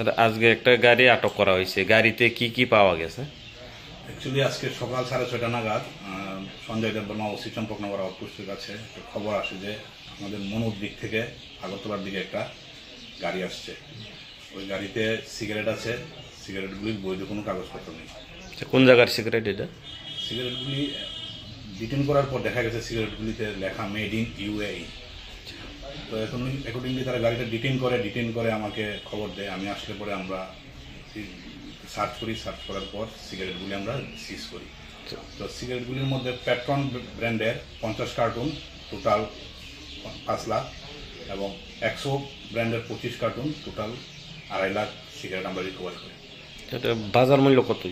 Sir আজকে একটা গাড়ি আটক করা হয়েছে, গাড়িতে কি কি পাওয়া গেছে? অ্যাকচুয়ালি আজকে সকাল 6:30 নাগাদ সঞ্জয় দেববর্মা ওসি চম্পকনগর আউটপোস্টের কাছে একটা খবর আসে যে আমাদের মনুর দিক থেকে আগরতলার দিকে একটা গাড়ি আসছে। ওই গাড়িতে সিগারেট আছে, সিগারেটগুলির বৈধ কোনো কাগজপত্র নেই। কোন জায়গার সিগারেট এটা? সিগারেটগুলি ডিটেন করার পর দেখা গেছে সিগারেটগুলিতে লেখা মেড ইন ইউএই। তো এখন অ্যাকর্ডিংলি তারা গাড়িটা ডিটেন করে আমাকে খবর দেয়। আমি আসলে পরে আমরা সার্চ করার পর সিগারেটগুলি আমরা সিজ করি। তো সিগারেটগুলির মধ্যে প্যাট্রন ব্র্যান্ডের 50 কার্টুন, টোটাল 5 লাখ, এবং 100 ব্র্যান্ডের 25 কার্টুন, টোটাল 2.5 লাখ সিগারেট আমরা রিকভার করি। এটা বাজার মূল্য কত?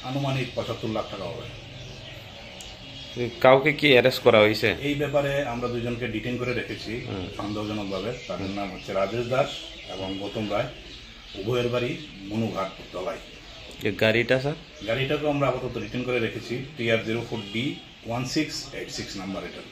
আনুমানিক 75 লাখ টাকা হবে। কাউকে কি অ্যারেস্ট করা হয়েছে? এই ব্যাপারে আমরা দুজনকে ডিটেন করে রেখেছি সন্দেহজনকভাবে। তাদের নাম হচ্ছে রাজেশ দাস এবং গৌতম রায়, উভয়ের বাড়ি মনুঘাট দলাই। গাড়িটা স্যার? গাড়িটাকে আমরা আপাতত রিটার্ন করে রেখেছি। TR04D1686 নাম্বার এটা।